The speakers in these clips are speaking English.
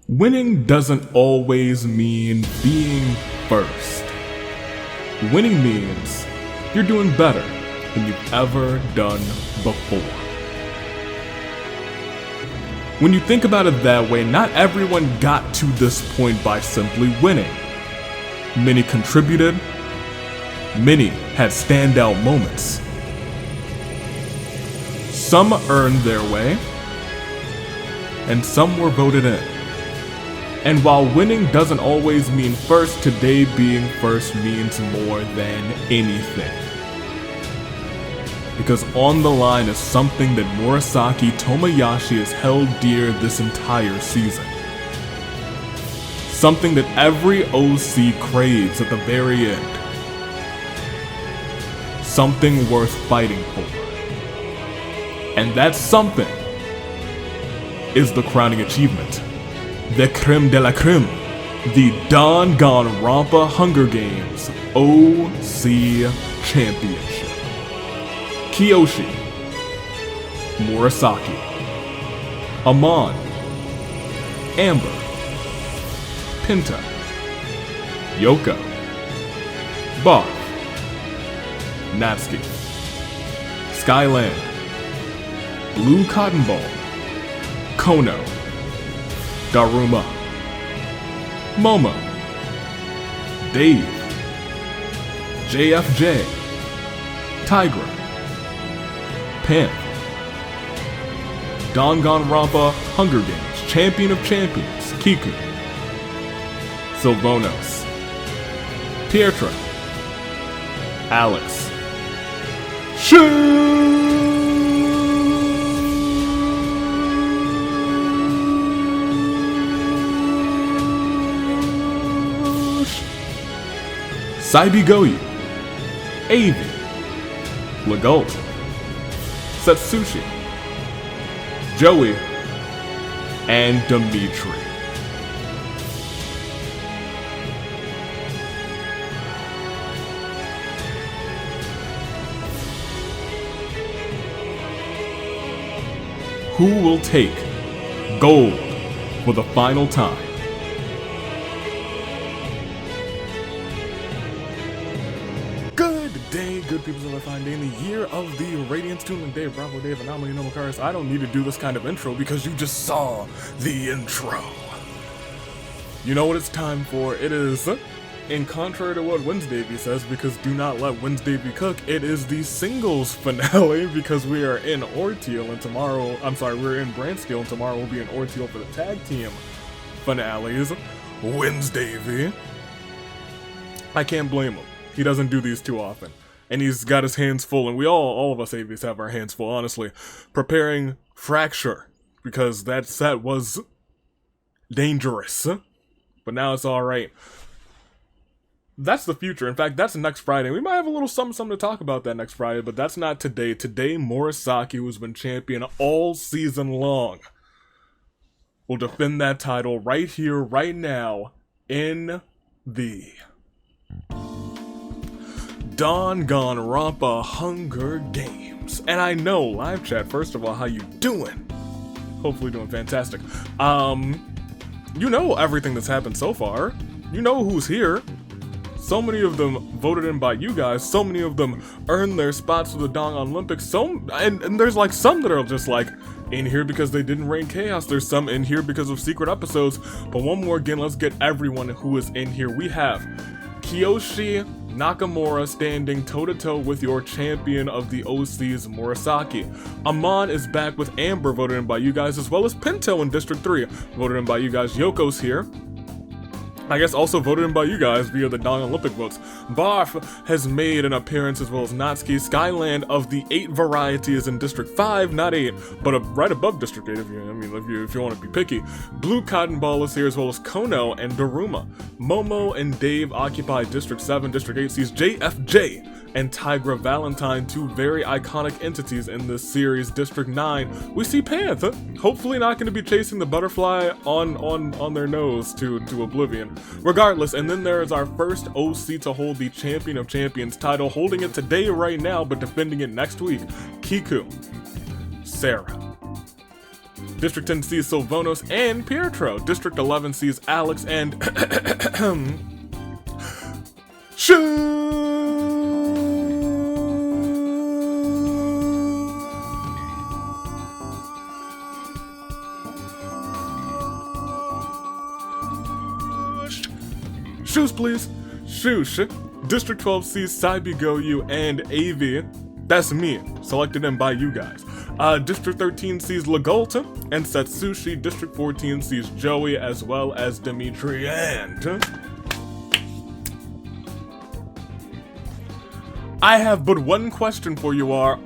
Winning doesn't always mean being first. Winning means you're doing better than you've ever done before. When you think about it that way, not everyone got to this point by simply winning. Many contributed, many had standout moments. Some earned their way, and some were voted in. And while winning doesn't always mean first, today being first means more than anything. Because on the line is something that Murasaki Tomoyashi has held dear this entire season. Something that every OC craves at the very end. Something worth fighting for. And that something is the crowning achievement. The creme de la creme. The Dangan-lympic Hunger Games OC Championship. Kiyoshi, Murasaki, Amon, Amber, Penta, Yoko, Barf, Natsuki, Skyland, Blue Cotton Ball, Kono, Daruma, Momo, Dave, JFJ, Tigra, Pan, Dangan-lympic Hunger Games Champion of Champions, Kiku, Sylvanos, Pietra, Alex, Saibi Goyu, Avi, Legault, Satsushi, Joey, and Dimitri. Who will take gold for the final time? Good people of a fine day in the year of the Radiance Toon Dave Bravo Dave Anomaly No Makaris. I don't need to do this kind of intro because you just saw the intro. You know what it's time for? It is, in contrary to what Wednesdayby says, because do not let Wednesdayby cook, it is the singles finale because we are in Orteal and tomorrow, we're in Branskill and tomorrow will be in Orteal for the tag team finales. Wednesdayby. I can't blame him. He doesn't do these too often. And he's got his hands full, and we all of us AVs have our hands full, honestly, preparing Fracture, because that set was dangerous, but now it's alright. That's the future. In fact, that's next Friday. We might have a little something to talk about that next Friday, but that's not today. Today, Murasaki, who's been champion all season long, will defend that title right here, right now, in the Dangan-lympic Hunger Games. And I know, live chat, first of all, how you doing? Hopefully doing fantastic. You know everything that's happened so far. You know who's here. So many of them voted in by you guys. So many of them earned their spots for the Dangan-lympic. And there's like some that are just like in here because they didn't reign chaos. There's some in here because of secret episodes. But one more again, let's get everyone who is in here. We have Kiyoshi Nakamura standing toe-to-toe with your champion of the OCs, Murasaki. Amon is back with Amber, voted in by you guys, as well as Pinto in District 3, voted in by you guys. Yoko's here. I guess also voted in by you guys via the Dangan-lympic votes. Barf has made an appearance as well as Natsuki. Skyland of the 8 variety is in District 5, not 8, but right above District 8 if you want to be picky. Blue Cotton Ball is here as well as Kono and Daruma. Momo and Dave occupy District 7. District 8 sees JFJ and Tigra Valentine, two very iconic entities in this series. District 9, we see Panther, hopefully not going to be chasing the butterfly on their nose to oblivion. Regardless, and then there is our first OC to hold the Champion of Champions title, holding it today right now, but defending it next week. Kiku, Sarah, District 10 sees Sylvanos and Pietro. District 11 sees Alex and Shoes, please. Shoes. District 12 sees Saibigoyu and Avi. That's me. Selected in by you guys. District 13 sees Lagolta and Setsushi. District 14 sees Joey as well as Dimitri and... I have but one question for you all.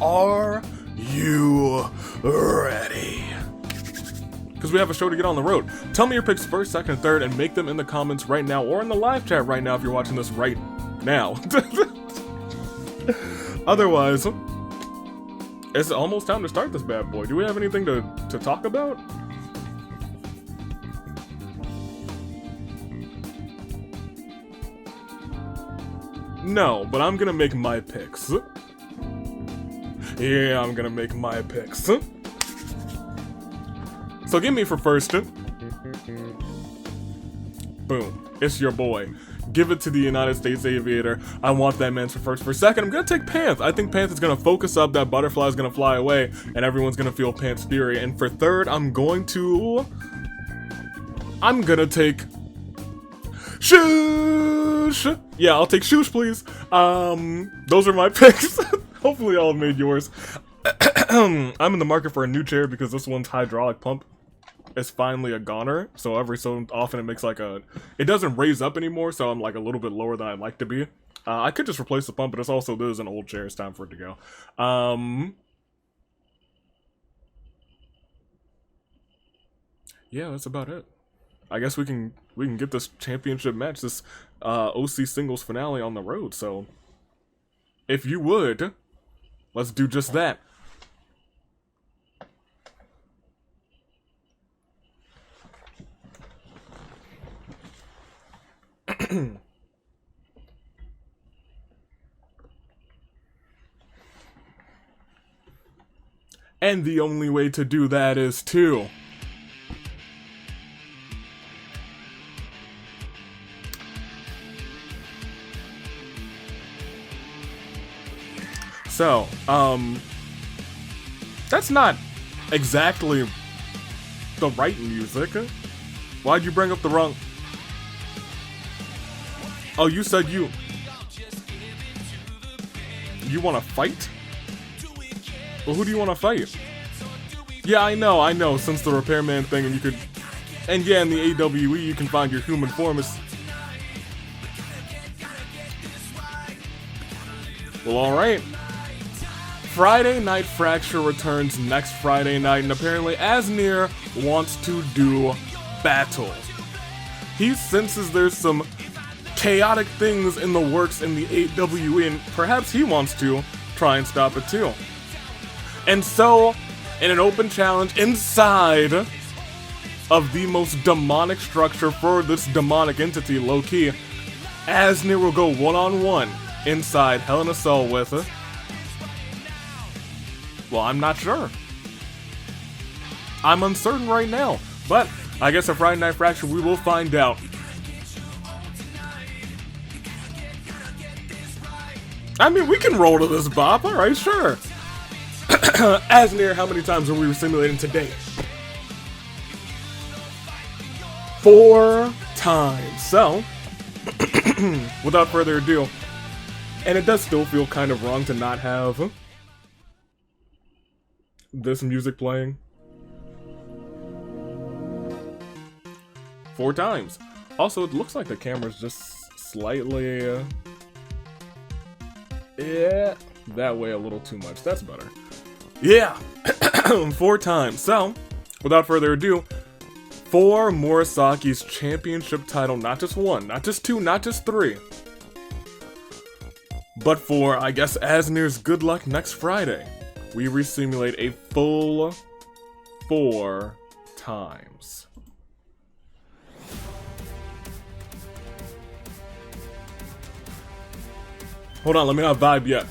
Are you ready? Because we have a show to get on the road. Tell me your picks first, second, and third, and make them in the comments right now, or in the live chat right now if you're watching this right now. Otherwise, it's almost time to start this bad boy. Do we have anything to talk about? No, but I'm gonna make my picks. Yeah, I'm gonna make my picks. So give me for first. Boom. It's your boy. Give it to the United States Aviator. I want that man for first. For second, I'm gonna take Panth. I think Panth is gonna focus up, that butterfly is gonna fly away, and everyone's gonna feel Panth's fury. And for third, I'm gonna take Shoosh! Yeah, I'll take Shoosh, please. Those are my picks. Hopefully y'all have made yours. I'm in the market for a new chair because this one's hydraulic pump is finally a goner. So every so often it makes like it doesn't raise up anymore, so I'm like a little bit lower than I'd like to be. I could just replace the pump, but this is an old chair. It's time for it to go. Yeah, that's about it. I guess we can get this championship match, this OC singles finale on the road. So if you would, let's do just that. And the only way to do that is to that's not exactly the right music. Why'd you bring up the wrong... Oh, you said you want to fight? Well, who do you want to fight? Yeah, I know, since the repairman thing, and you could... And yeah, in the AWE, you can find your human form. Well, alright. Friday Night Fracture returns next Friday night, and apparently Asnir wants to do battle. He senses there's some chaotic things in the works in the AWE, and perhaps he wants to try and stop it too. And so, in an open challenge inside of the most demonic structure for this demonic entity, low-key, Asnir will go one-on-one inside Hell in a Cell with her. Well, I'm not sure. I'm uncertain right now, but I guess at Friday Night Fracture we will find out. I mean, we can roll to this bop, alright, sure. Asnir, how many times are we simulating today? 4 times. So, without further ado, and it does still feel kind of wrong to not have this music playing. 4 times. Also, it looks like the camera's just slightly... yeah, that way a little too much. That's better. Yeah, 4 times. So, without further ado, for Murasaki's championship title, not just 1, not just 2, not just 3, but for, I guess, Asnir's good luck next Friday, we resimulate a full 4 times. Hold on, let me not vibe yet.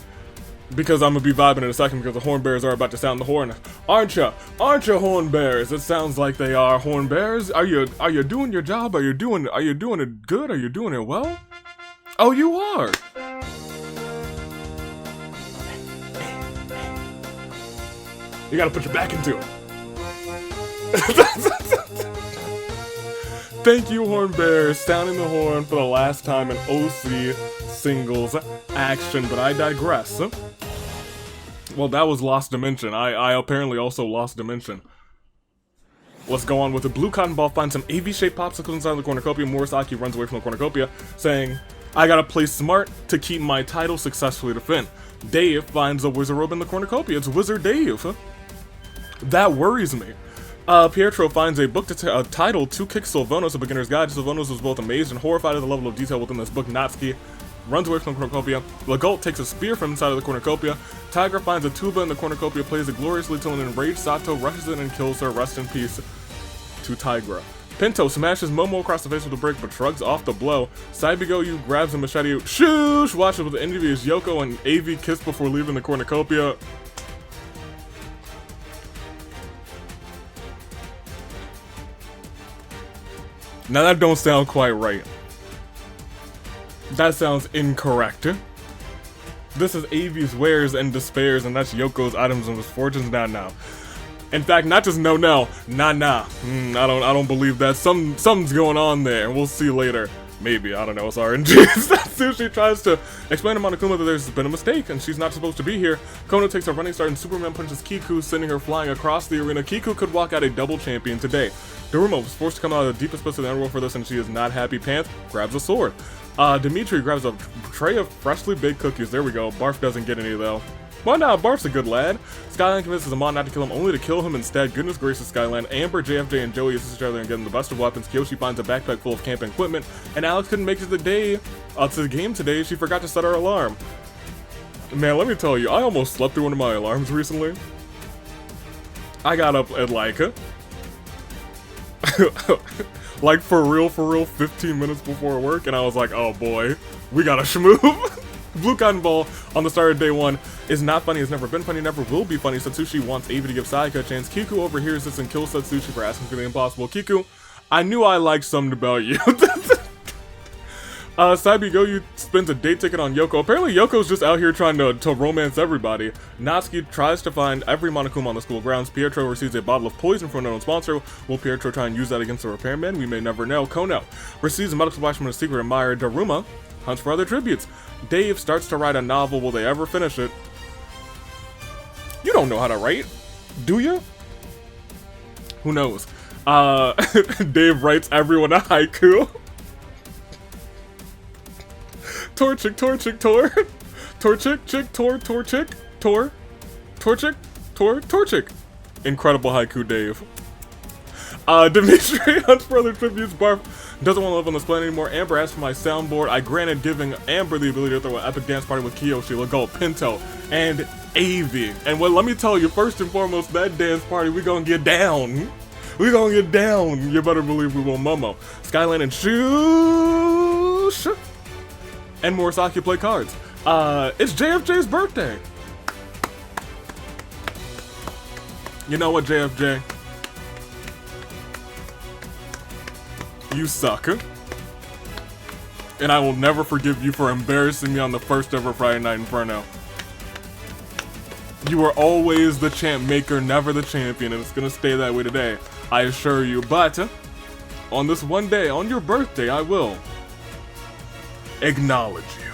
Because I'm gonna be vibing in a second because the horn bears are about to sound the horn. Aren't ya? Aren't ya, horn bears? It sounds like they are, horn bears. Are you doing your job? Are you doing it good? Are you doing it well? Oh, you are. You gotta put your back into it. Thank you, horn bears, sounding the horn for the last time in OC singles action, but I digress. Well, that was Lost Dimension. I apparently also lost Dimension. Let's go on with it. Blue Cotton Ball finds some AV-shaped popsicles inside the cornucopia. Murasaki runs away from the cornucopia, saying, I gotta play smart to keep my title successfully to Finn. Dave finds a wizard robe in the cornucopia. It's Wizard Dave. That worries me. Pietro finds a book titled 2 Kicks Sylvanos, a beginner's guide. Sylvanos was both amazed and horrified at the level of detail within this book. Natsuki runs away from the cornucopia. Legault takes a spear from inside of the cornucopia. Tigra finds a tuba in the cornucopia, plays it gloriously till an enraged Sato rushes in and kills her. Rest in peace to Tigra. Pinto smashes Momo across the face with a brick but shrugs off the blow. Saibigoyu grabs a machete. Shoosh! Watches with the envy as Yoko and AV kiss before leaving the cornucopia. Now that don't sound quite right. That sounds incorrect. This is AV's wares and despairs, and that's Yoko's items and misfortunes. Nah. In fact, not just no. Nah. I don't believe that. Something's going on there. We'll see later. Maybe, I don't know, it's RNG. Sushi tries to explain to Monokuma that there's been a mistake and she's not supposed to be here. Kono takes a running start and Superman punches Kiku, sending her flying across the arena. Kiku could walk out a double champion today. Daruma was forced to come out of the deepest pits of the underworld for this and she is not happy. Panth grabs a sword. Dimitri grabs a tray of freshly baked cookies. There we go. Barf doesn't get any though. Why not? Barf's a good lad. Skyline convinces Amon not to kill him, only to kill him instead. Goodness gracious, Skyline. Amber, JFJ, and Joey assist each other in getting the best of weapons. Kyoshi finds a backpack full of camping equipment, and Alex couldn't make it to the game today. She forgot to set her alarm. Man, let me tell you, I almost slept through one of my alarms recently. I got up at like for real, 15 minutes before work, and I was like, oh boy, we gotta schmooze. Blue Cotton Ball on the start of day 1 is not funny, has never been funny, never will be funny. Satsushi wants Avi to give Sayaka a chance. Kiku overhears this and kills Satsushi for asking for the impossible. Kiku, I knew I liked something about you. Saibigoyu spends a date ticket on Yoko. Apparently Yoko's just out here trying to romance everybody. Natsuki tries to find every Monokuma on the school grounds. Pietro receives a bottle of poison from an unknown sponsor. Will Pietro try and use that against the repairman? We may never know. Kono receives a medical splash from a secret admirer. Daruma hunts for other tributes. Dave starts to write a novel. Will they ever finish it? You don't know how to write, do you? Who knows? Dave writes everyone a haiku. Torchic, Torchic. Incredible haiku, Dave. Dimitri hunts for other tributes. Barf doesn't want to live on this planet anymore. Amber asks for my soundboard. I granted giving Amber the ability to throw an epic dance party with Kiyoshi, Legault, Pinto, and Avi. And well, let me tell you, first and foremost, that dance party, we gonna get down. We gonna get down. You better believe we will. Momo, Skyline, and Shoosh. And Murasaki play cards. It's JFJ's birthday. You know what, JFJ? You suck. And I will never forgive you for embarrassing me on the first ever Friday Night Inferno. You were always the champ maker, never the champion, and it's gonna stay that way today, I assure you. But on this one day, on your birthday, I will acknowledge you.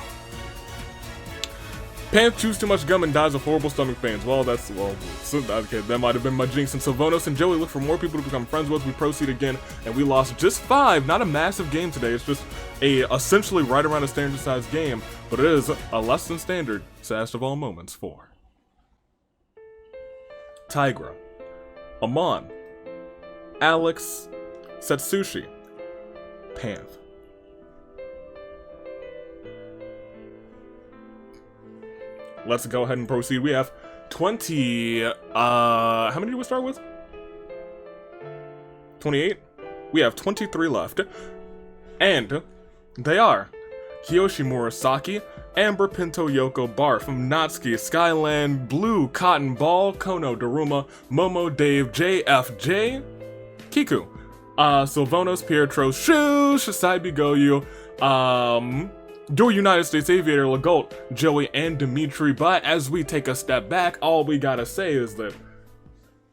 Panth chews too much gum and dies of horrible stomach pains. Well, okay, that might have been my jinx. And Sylvanos and Joey look for more people to become friends with. We proceed again, and we lost just 5. Not a massive game today. It's just a essentially right around a standard size game, but it is a less than standard saddest of all moments for Tigra, Amon, Alex, Satsushi, Panth. Let's go ahead and proceed. We have 20, how many do we start with? 28? We have 23 left. And they are Kiyoshi Murasaki, Amber, Pinto, Yoko, Barf, Natsuki, Skyland, Blue, Cotton Ball, Kono, Daruma, Momo, Dave, JFJ, Kiku, Sylvanos, Pietro, Shush, Saibi Goyu, Dual United States Aviator, Legault, Joey, and Dimitri. But as we take a step back, all we gotta say is that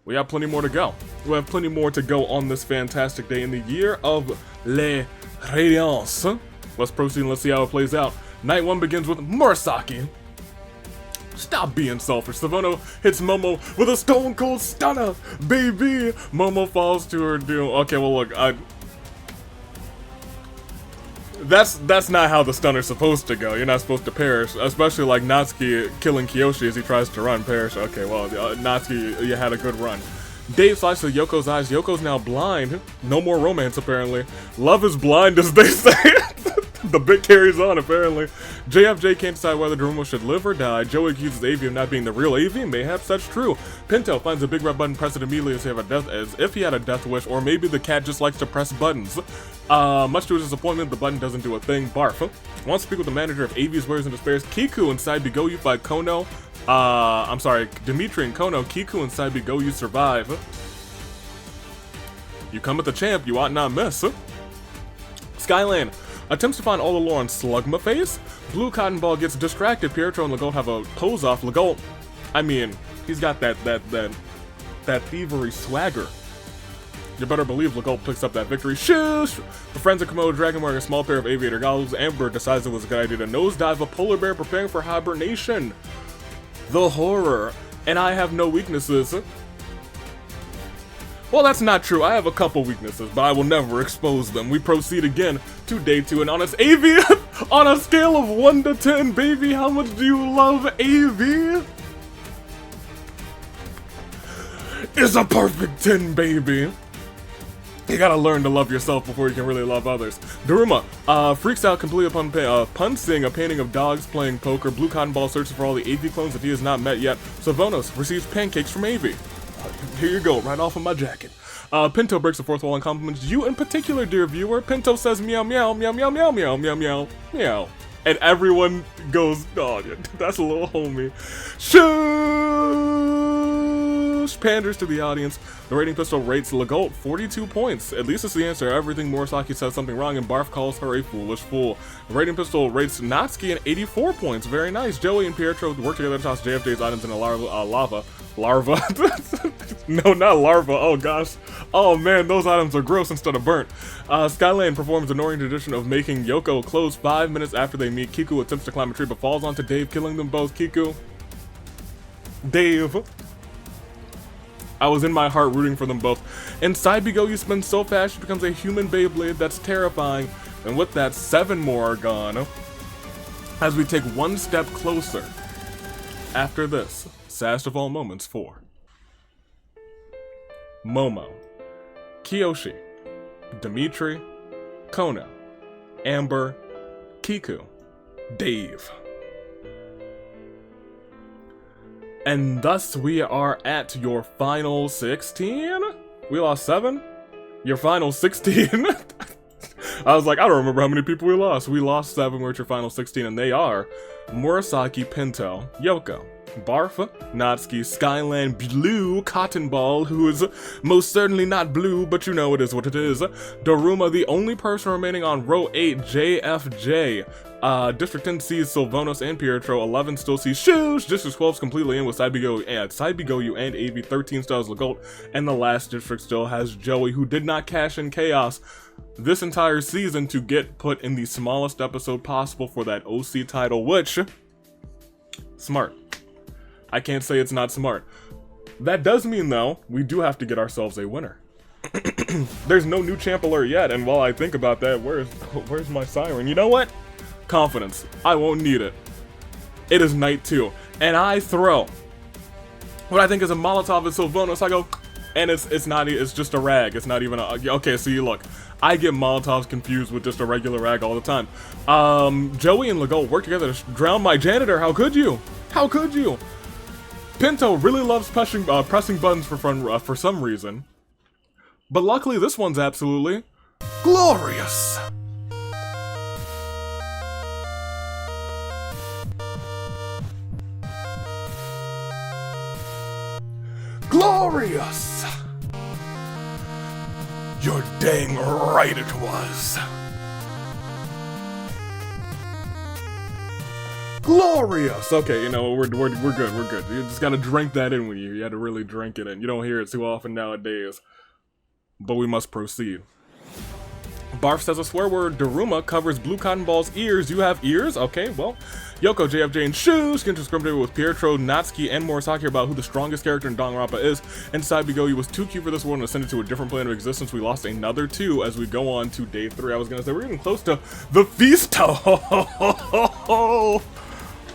we have plenty more to go. We have plenty more to go on this fantastic day in the year of Les Radiants. Let's proceed and let's see how it plays out. Night 1 begins with Murasaki. Stop being selfish. Savono hits Momo with a stone cold stunner, baby. Momo falls to her doom. Okay, well look, that's not how the stunner's supposed to go. You're not supposed to perish, especially like Natsuki killing Kiyoshi as he tries to run. Perish. Okay, well, Natsuki, you had a good run. Dave slices Yoko's eyes. Yoko's now blind. No more romance, apparently. Love is blind, as they say. The bit carries on, apparently. JFJ can't decide whether Daruma should live or die. Joey accuses Avi of not being the real Avi. Mayhaps that's true. Pinto finds a big red button, presses it immediately as if he had a death wish, or maybe the cat just likes to press buttons. Much to his disappointment, the button doesn't do a thing. Barf wants to speak with the manager of Avi's Wares and Despairs. Kiku and Saibigoyu fight Kono. I'm sorry, Dimitri and Kono. Kiku and Saibigoyu survive. You come at the champ, you ought not miss. Skyland attempts to find all the lore on Slugma Face. Blue Cotton Ball gets distracted. Pietro and Legault have a pose off. Legault, I mean, he's got that thievery swagger. You better believe Legault picks up that victory. Shush! The friends of Komodo Dragon wearing a small pair of aviator goggles. Amber decides it was a good idea to nosedive a polar bear preparing for hibernation. The horror. And I have no weaknesses. Well, that's not true. I have a couple weaknesses, but I will never expose them. We proceed again to day 2, and on its AV, on a scale of 1 to 10, baby, how much do you love AV? It's a perfect 10, baby. You gotta learn to love yourself before you can really love others. Daruma freaks out completely upon seeing a painting of dogs playing poker. Blue Cotton Ball searches for all the AV clones that he has not met yet. Savonos receives pancakes from AV. Here you go, right off of my jacket. Pinto breaks the fourth wall and compliments you in particular, dear viewer. Pinto says meow meow meow meow meow meow meow meow meow. And everyone goes, oh, that's a little homie. Shush! Panders to the audience. The rating pistol rates Legault 42 points. At least it's the answer. Everything Murasaki says something wrong, and Barf calls her a foolish fool. The rating pistol rates Natsuki at 84 points. Very nice. Joey and Pietro work together to toss JFJ's items in a lava. No, not larva. Oh gosh. Oh man, those items are gross instead of burnt. Skyland performs the annoying tradition of making Yoko close 5 minutes after they meet. Kiku attempts to climb a tree but falls onto Dave, killing them both. Kiku. Dave. I was in my heart rooting for them both. And Saibigoyu spins so fast she becomes a human Beyblade that's terrifying. And with that, 7 more are gone. As we take one step closer. After this, saddest of all moments for Momo, Kiyoshi, Dimitri, Kono, Amber, Kiku, Dave. And thus we are at your final 16? We lost 7? Your final 16? I was like, I don't remember how many people we lost. We lost 7, we're at your final 16, and they are Murasaki, Pinto, Yoko, Barf, Natsuki, Skyland, Blue, Cotton Ball, who is most certainly not blue, but you know it is what it is. Daruma, the only person remaining on row 8, JFJ. District 10 sees Sylvanos and Pietro. 11 still sees Shush. District 12 is completely in with Saibigoyu and AV. 13 still has Legault. And the last district still has Joey, who did not cash in Chaos this entire season to get put in the smallest episode possible for that OC title, which, smart. I can't say it's not smart. That does mean, though, we do have to get ourselves a winner. There's no new champ alert yet, and while I think about that, where's my siren? You know what? Confidence. I won't need it. It is night 2, and I throw what I think is a Molotov at Sylvanos. I go, and it's just a rag. It's not even a, okay, so you look. I get Molotovs confused with just a regular rag all the time. Joey and Legault work together to drown my janitor. How could you? How could you? Pinto really loves pressing buttons for fun for some reason. But luckily this one's absolutely glorious. glorious! You're dang right it was. Glorious! Okay, you know, we're good, we're good. You just gotta drink that in with you. You had to really drink it in. You don't hear it too often nowadays. But we must proceed. Barf says a swear word. Daruma covers Blue Cotton Ball's ears. You have ears? Okay, well. Yoko, JFJ, and Shoes get to discriminate with Pietro, Natsuki, and Murasaki about who the strongest character in Danganronpa is. And Saibigoyu was too cute for this world and ascended to a different plane of existence. We lost another 2 as we go on to day 3. I was gonna say, we're getting close to the feast. Oh,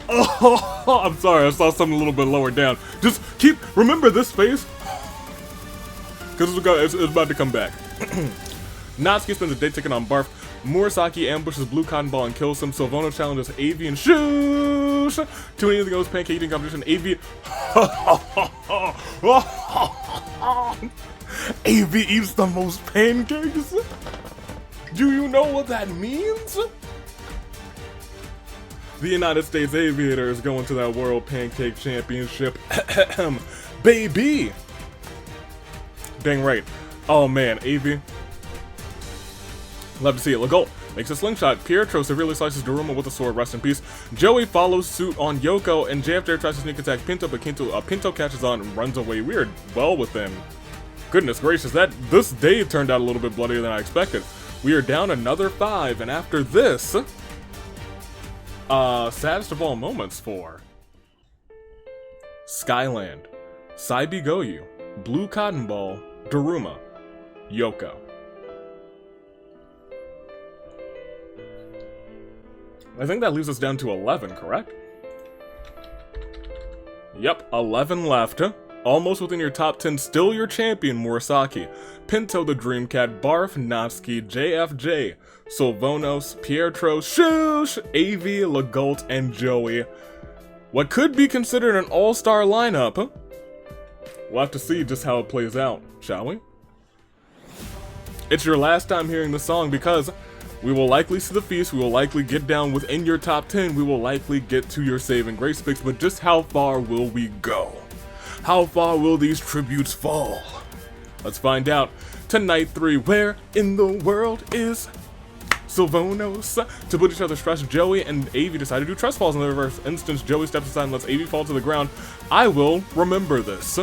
I'm sorry, I saw something a little bit lower down. Just remember this face, because it's about to come back. Natsuki spends a day taking on Barf. Murasaki ambushes Blue Cotton Ball and kills him. Sylvano challenges Avi and Shoosh to anything goes pancake eating competition. Avi Avi eats the most pancakes. Do you know what that means? The United States Aviator is going to that World Pancake Championship. Baby! Dang right. Oh man, Avi. Love to see it. Legault makes a slingshot. Pietro severely slices Daruma with a sword. Rest in peace. Joey follows suit on Yoko, and JFJ tries to sneak attack Pinto, but Pinto catches on and runs away. We are well within. Goodness gracious, this day turned out a little bit bloodier than I expected. We are down another 5, and after this, saddest of all moments for Skyland, Saibigoyu, Blue Cotton Ball, Daruma, Yoko. I think that leaves us down to 11, correct? Yep, 11 left. Almost within your top 10, still your champion, Murasaki. Pinto the Dream Cat, Barf, Natsuki, JFJ, Sylvanos, Pietro, Shoosh, Avi, Legault, and Joey. What could be considered an all-star lineup. We'll have to see just how it plays out, shall we? It's your last time hearing the song because we will likely see the feast, we will likely get down within your top 10, we will likely get to your saving grace picks, but just how far will we go? How far will these tributes fall? Let's find out. Tonight 3, where in the world is Sylvanos? To put each other's trust, Joey and Avi decide to do trust falls in the reverse instance. Joey steps aside and lets Avi fall to the ground. I will remember this.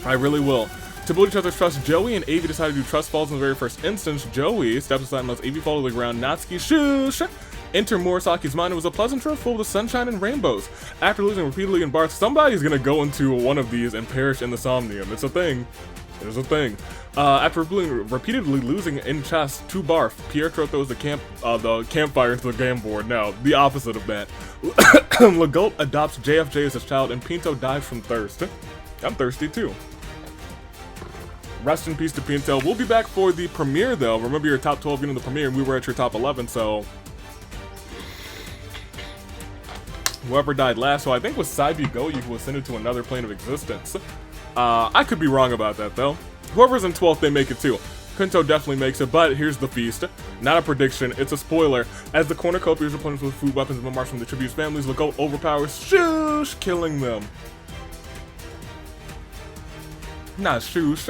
I really will. To build each other's trust, Joey and Avi decide to do trust falls in the very first instance. Joey steps aside and lets Avi fall to the ground. Natsuki, Shoosh. Enter Murasaki's mind. It was a pleasant trip full of sunshine and rainbows. After losing repeatedly in Barth, somebody's gonna go into one of these and perish in the Somnium. It's a thing. There's a thing. After repeatedly losing in chess to Barf, Pietro throws the campfire into the game board. Now, the opposite of that. Legault adopts JFJ as his child, and Pinto dies from thirst. I'm thirsty too. Rest in peace to Pinto. We'll be back for the premiere though. Remember your top 12 getting the premiere, and we were at your top 11, so whoever died last, so I think it was Saibigoyu who ascended to another plane of existence. I could be wrong about that though. Whoever's in 12th, they make it too. Pinto definitely makes it, but here's the feast. Not a prediction, it's a spoiler. As the cornucopias replenished with food, weapons, and memoirs from the tribute's families, Legault overpowers Shoosh, killing them. Not Shoosh.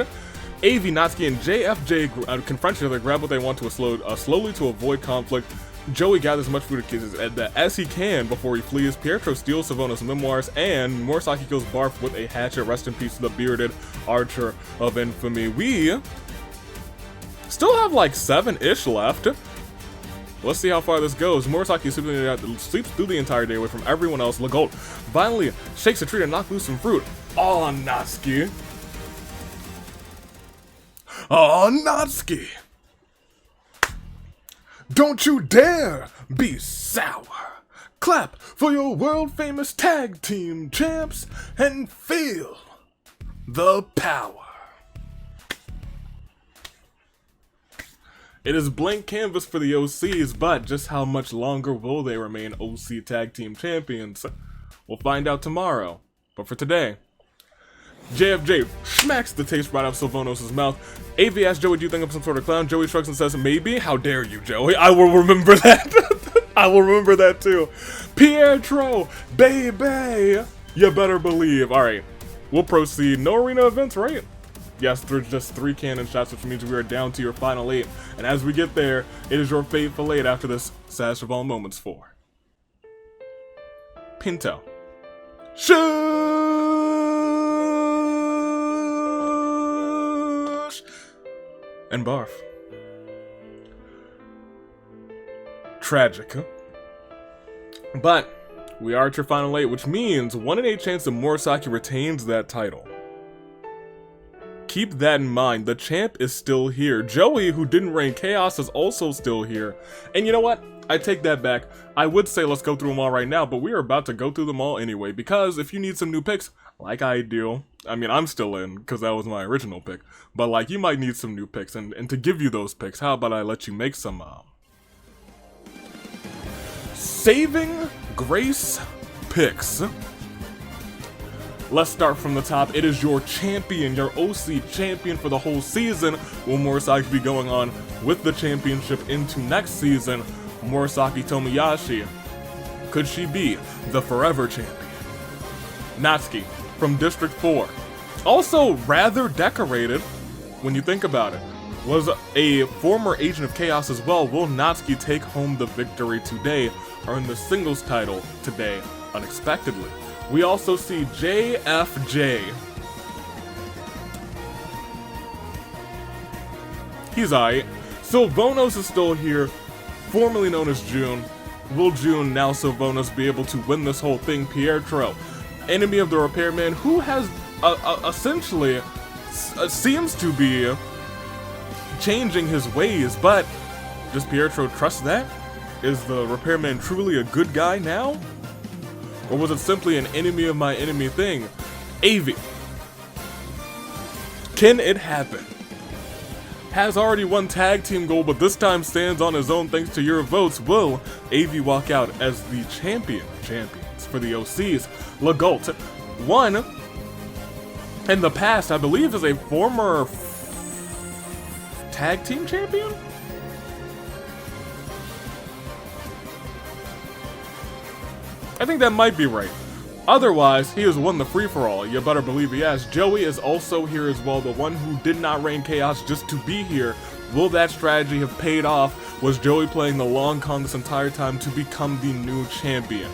Avi, Natsuki, and JFJ confront each other, grab what they want to slowly to avoid conflict. Joey gathers as much food as he can before he flees. Pietro steals Sylvanos' memoirs, and Murasaki kills Barf with a hatchet. Rest in peace to the bearded archer of infamy. We still have like 7-ish left. Let's see how far this goes. Murasaki sleeps through the entire day away from everyone else. Legault violently shakes a tree to knock loose some fruit. Oh, Natsuki. Oh, Natsuki. Don't you dare be sour. Clap for your world-famous tag team champs and feel the power. It is blank canvas for the OCs, but just how much longer will they remain OC tag team champions? We'll find out tomorrow. But for today, JFJ smacks the taste right out of Sylvanos' mouth. Avi asks Joey, do you think I'm some sort of clown? Joey shrugs and says, maybe? How dare you, Joey? I will remember that. I will remember that too. Pietro, baby. You better believe. Alright. we'll proceed. No arena events, right? Yes, there's just 3 cannon shots, which means we are down to your final 8. And as we get there, it is your fateful 8 after this saddest of all moments for Pinto. Shush! And Barf. Tragic, huh? But we are at your final 8, which means 1 in 8 chance that Murasaki retains that title. Keep that in mind. The champ is still here. Joey, who didn't reign Chaos, is also still here. And you know what? I take that back. I would say let's go through them all right now, but we are about to go through them all anyway, because if you need some new picks, like I do, I mean, I'm still in, because that was my original pick, but like, you might need some new picks, and to give you those picks, how about I let you make some, saving grace picks. Let's start from the top. It is your champion, your OC champion for the whole season. Will Murasaki be going on with the championship into next season? Murasaki Tomoyashi. Could she be the forever champion? Natsuki from District 4. Also rather decorated when you think about it. Was a former agent of Chaos as well. Will Natsuki take home the victory today, or in the singles title today, unexpectedly? We also see JFJ. He's aight. Sylvanos is still here, formerly known as June. Will June, now Sylvanos, be able to win this whole thing? Pietro, enemy of the repairman, who has essentially seems to be changing his ways, but does Pietro trust that? Is the repairman truly a good guy now? Or was it simply an enemy of my enemy thing? Avi. Can it happen? Has already won tag team gold, but this time stands on his own thanks to your votes. Will Avi walk out as the champions for the OCs? Legault won in the past, I believe, as a former tag team champion? I think that might be right. Otherwise, he has won the free-for-all. You better believe he has. Joey is also here as well, the one who did not reign Chaos just to be here. Will that strategy have paid off? Was Joey playing the long con this entire time to become the new champion?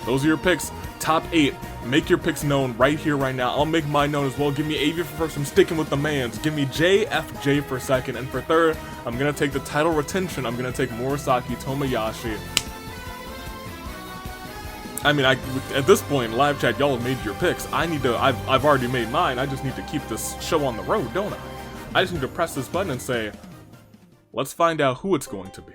Those are your picks. Top 8. Make your picks known right here, right now. I'll make mine known as well. Give me Avi for first. I'm sticking with the mans. Give me JFJ for second. And for third, I'm going to take the title retention. I'm going to take Murasaki Tomoyashi. I mean, at this point, live chat, y'all have made your picks. I've already made mine. I just need to keep this show on the road, don't I? I just need to press this button and say, let's find out who it's going to be.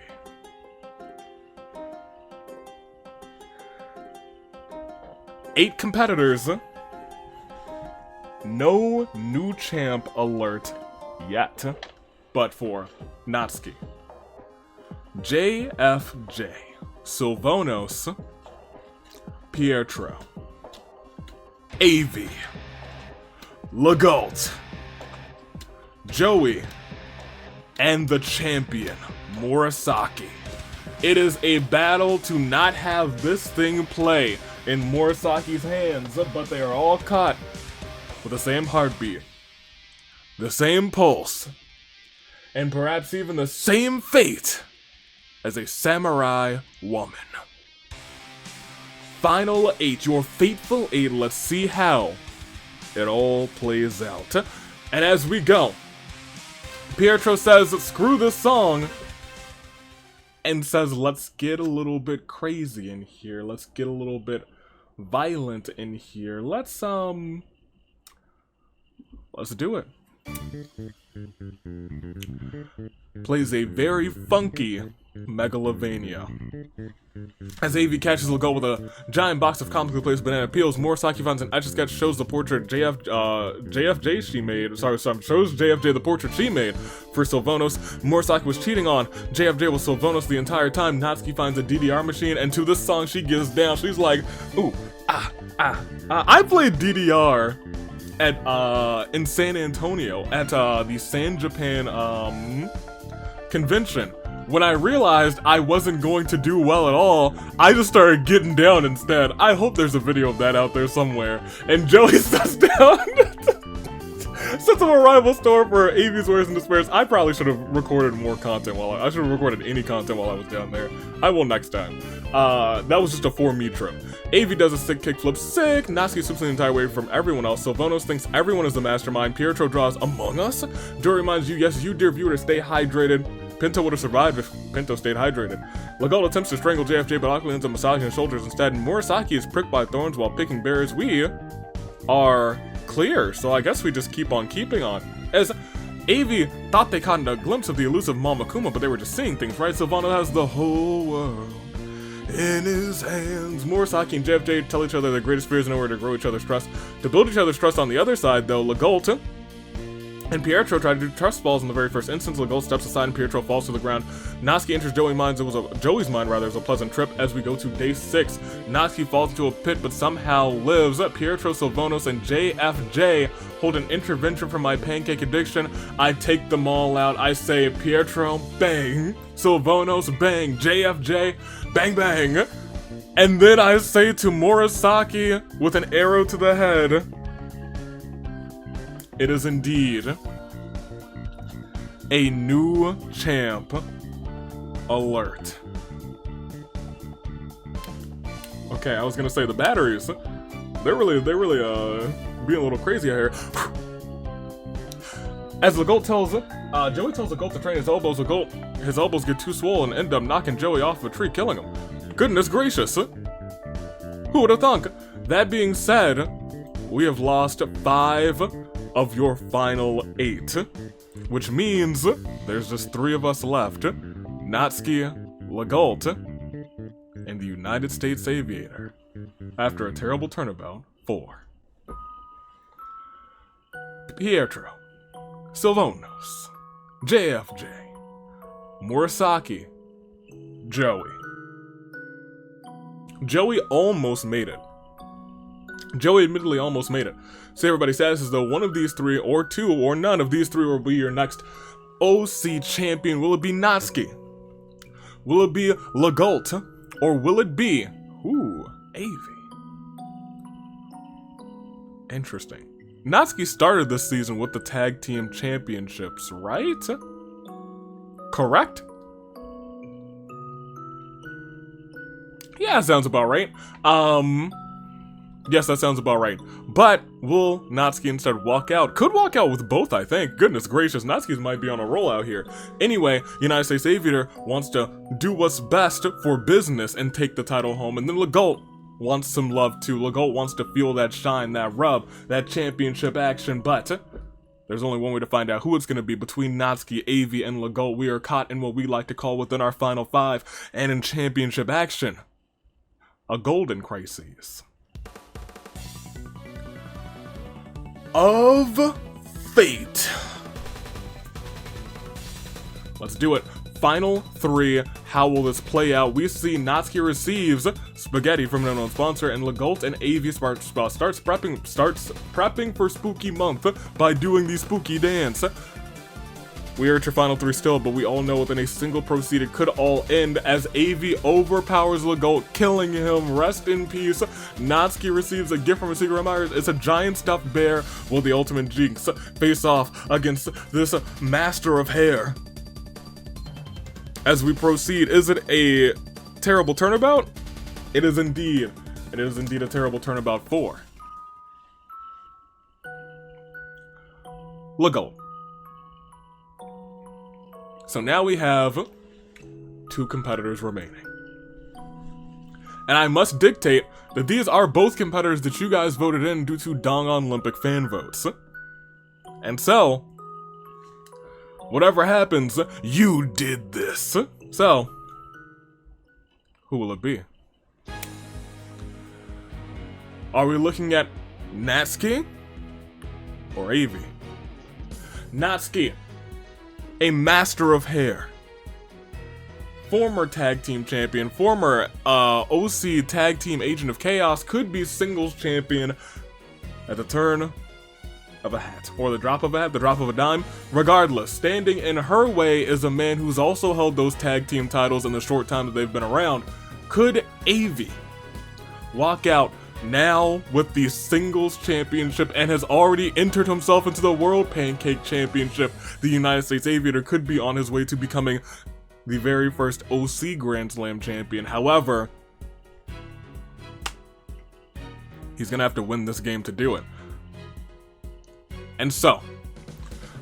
Eight competitors. No new champ alert yet, but for Natsuki. JFJ, Sylvanos, Pietro, Avi, Legault, Joey, and the champion, Murasaki. It is a battle to not have this thing play in Murasaki's hands, but they are all caught with the same heartbeat, the same pulse, and perhaps even the same fate as a samurai woman. Final 8, your fateful 8. Let's see how it all plays out. And as we go, Pietro says, screw this song, and says, let's get a little bit crazy in here. Let's get a little bit violent in here. Let's do it. Plays a very funky Megalovania. As Avi catches Legault with a giant box of comically placed banana peels, Murasaki finds an etch-a-sketch shows the portrait JFJ she made. Shows JFJ the portrait she made for Sylvanos. Murasaki was cheating on JFJ with Sylvanos the entire time. Natsuki finds a DDR machine, and to this song she gives down. She's like, ooh, I played DDR at in San Antonio at the San Japan convention when I realized I wasn't going to do well at all, I just started getting down instead. I hope there's a video of that out there somewhere. And Joey sits down, sets up a rival store for AV's Wares and Despairs. I probably should have recorded more content I should have recorded any content while I was down there. I will next time. That was just a for me trip. AV does a sick kickflip, sick. Natsuki swoops the entire way from everyone else. Sylvanos thinks everyone is the mastermind. Pietro draws Among Us. Joey reminds you, yes, you dear viewer, to stay hydrated. Pinto would have survived if Pinto stayed hydrated. Legault attempts to strangle JFJ, but Akali ends up massaging his shoulders instead. Murasaki is pricked by thorns while picking berries. We are clear, so I guess we just keep on keeping on. As AV thought they caught a glimpse of the elusive Mamakuma, but they were just seeing things, right? Sylvano has the whole world in his hands. Murasaki and JFJ tell each other their greatest fears in order to grow each other's trust. To build each other's trust on the other side, though, Legault and Pietro try to do trust falls in the very first instance. Legault steps aside and Pietro falls to the ground. Natsuki enters Joey's mind. It was a pleasant trip. As we go to day 6, Natsuki falls into a pit but somehow lives. Pietro, Sylvanos, and JFJ hold an intervention for my pancake addiction. I take them all out. I say Pietro, bang. Sylvanos, bang. JFJ, bang bang. And then I say to Murasaki with an arrow to the head, it is indeed a new champ alert. Okay, I was gonna say the batteries. They're really being a little crazy out here. As Legault tells Joey tells Legault to train his elbows. His elbows get too swollen and end up knocking Joey off a tree, killing him. Goodness gracious! Who would have thunk? That being said, we have lost 5 of your final 8, which means there's just 3 of us left. Natsuki, Legault, and the United States Aviator. After a terrible turnabout, 4. Pietro, Sylvanos, JFJ, Murasaki, Joey. Joey almost made it. Joey admittedly almost made it. So everybody says as though one of these 3, or 2, or none of these 3 will be your next OC champion. Will it be Natsuki? Will it be Legault? Or will it be, AV? Interesting. Natsuki started this season with the tag team championships, right? Correct? Yeah, sounds about right. Yes, that sounds about right. But will Natsuki instead walk out? Could walk out with both, I think. Goodness gracious, Natsuki might be on a roll out here. Anyway, United States Aviator wants to do what's best for business and take the title home. And then Legault wants some love too. Legault wants to feel that shine, that rub, that championship action. But there's only one way to find out who it's going to be between Natsuki, AV, and Legault. We are caught in what we like to call within our final 5 and in championship action, a golden crisis of fate. Let's do it. Final 3. How will this play out? We see Natsuki receives spaghetti from an unknown sponsor, and Legault and AV starts prepping for spooky month by doing the spooky dance. We are at your final 3 still, but we all know within a single proceed it could all end as AV overpowers Legault, killing him. Rest in peace. Natsuki receives a gift from a secret admirer. It's a giant stuffed bear. Will the ultimate Jinx face off against this master of hair? As we proceed, is it a terrible turnabout? It is indeed. It is indeed a terrible turnabout for Legault. So now we have 2 competitors remaining. And I must dictate that these are both competitors that you guys voted in due to Dangan-lympic fan votes. And so, whatever happens, you did this. So, who will it be? Are we looking at Natsuki or AV? Natsuki, a master of hair, former tag team champion, former OC tag team agent of chaos, could be singles champion at the turn of a hat, or the drop of a hat, the drop of a dime. Regardless, standing in her way is a man who's also held those tag team titles in the short time that they've been around. Could Avi walk out now with the singles championship and has already entered himself into the World Pancake Championship? The United States Aviator could be on his way to becoming the very first OC Grand Slam champion. However, he's gonna have to win this game to do it. And so,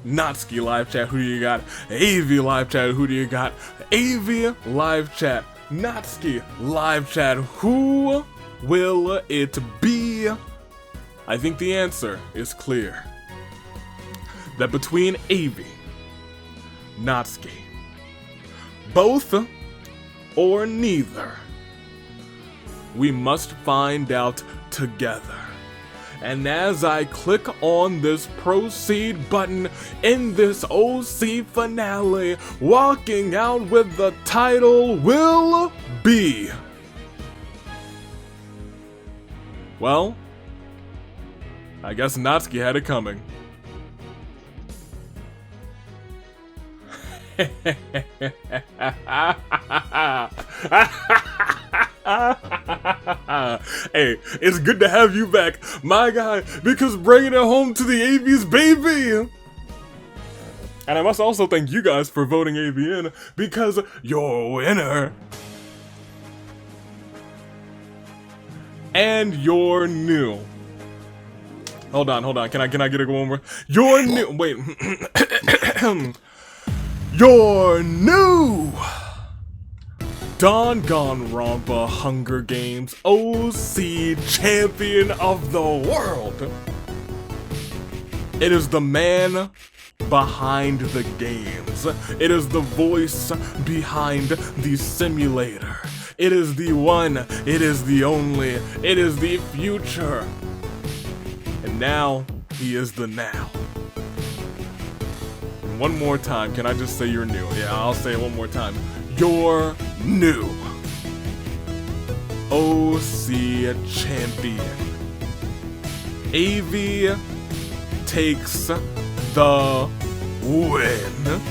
Natsuki live chat, who do you got? Avi live chat, who do you got? Avi live chat, Natsuki live chat, who will it be? I think the answer is clear. That between Avi, Natsuki, both or neither, we must find out together. And as I click on this proceed button in this OC finale, walking out with the title will be... well, I guess Natsuki had it coming. Hey, it's good to have you back, my guy, because bringing it home to the AV's baby. And I must also thank you guys for voting AV in, because your winner and you're new. Hold on. Can I get it one more? You're new. Wait. You're new. Dangan-lympic Hunger Games OC Champion of the World. It is the man behind the games. It is the voice behind the simulator. It is the one, it is the only, it is the future. And now, he is the now. And one more time, can I just say you're new? Yeah, I'll say it one more time. You're new. OC Champion. AV takes the win.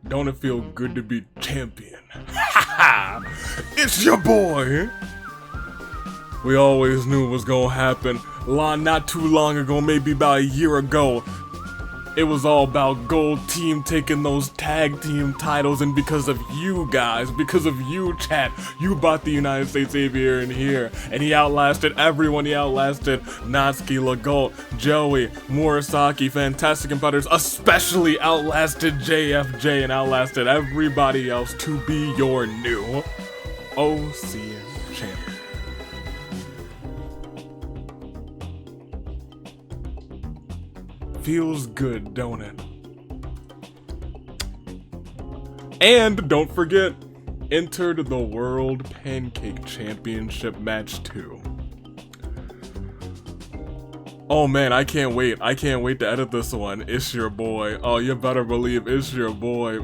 Don't it feel good to be champion? It's your boy! We always knew it was gonna happen. Not too long ago, maybe about a year ago. It was all about Gold Team taking those tag team titles, and because of you guys, because of you chat, you brought the United States Aviator in here, and he outlasted everyone. He outlasted Natsuki, Legault, Joey, Murasaki, fantastic competitors, especially outlasted JFJ and outlasted everybody else to be your new OC champion. Feels good, don't it? And don't forget, entered the World Pancake Championship match 2. Oh man, I can't wait. I can't wait to edit this one. It's your boy. Oh, you better believe it's your boy.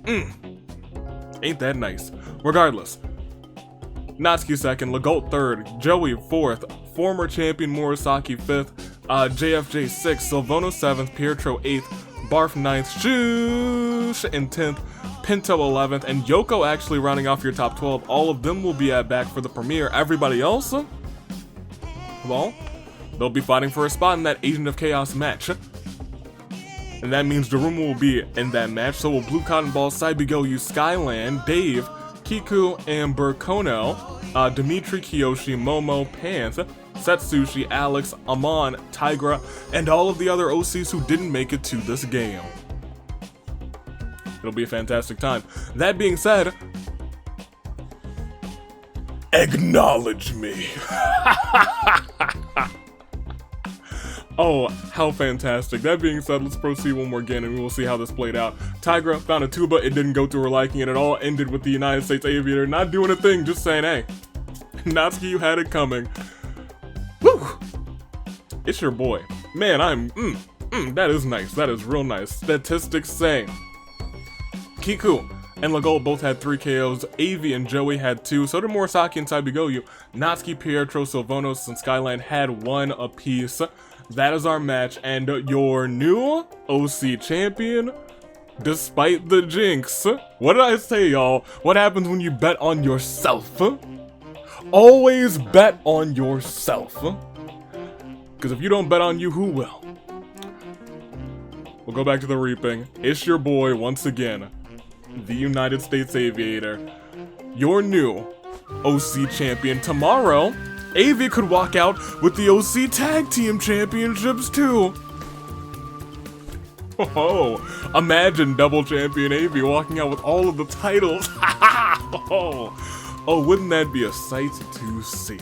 Ain't that nice? Regardless, Natsuki 2nd, Legault 3rd, Joey 4th, former champion Murasaki 5th, JFJ 6th, Silvano 7th, Pietro 8th, Barf 9th, Shoosh in 10th, Pinto 11th, and Yoko actually rounding off your top 12. All of them will be at back for the premiere. Everybody else, well, they'll be fighting for a spot in that Agent of Chaos match. And that means Daruma will be in that match, so will Blue Cotton Ball, Saibigoyu, Skyland, Dave, Kiku, and Burkono, Dimitri, Kiyoshi, Momo, Pants, Setsushi, Alex, Amon, Tigra, and all of the other OCs who didn't make it to this game. It'll be a fantastic time. That being said, acknowledge me. Oh, how fantastic. That being said, let's proceed one more game and we will see how this played out. Tigra found a tuba, it didn't go to her liking, and it all ended with the United States Aviator not doing a thing, just saying, hey, Natsuki, you had it coming. Woo! It's your boy. Man, That is nice. That is real nice. Statistics say Kiku and Legault both had 3 KOs. Avi and Joey had 2. So did Murasaki and Taibigoyu. Natsuki, Pietro, Sylvanos, and Skyline had 1 apiece. That is our match. And your new OC champion, despite the jinx. What did I say, y'all? What happens when you bet on yourself? Always bet on yourself. Because if you don't bet on you, who will? We'll go back to the reaping. It's your boy, once again, the United States Aviator, your new OC champion. Tomorrow, Avi could walk out with the OC Tag Team Championships, too. Oh, imagine double champion Avi walking out with all of the titles. Oh, wouldn't that be a sight to see?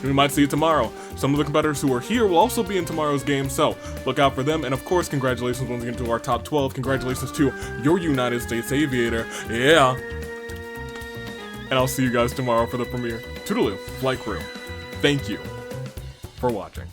We might see it tomorrow. Some of the competitors who are here will also be in tomorrow's game, so look out for them. And of course, congratulations once again to our top 12. Congratulations to your United States Aviator. Yeah. And I'll see you guys tomorrow for the premiere. Toodaloo, flight crew. Thank you for watching.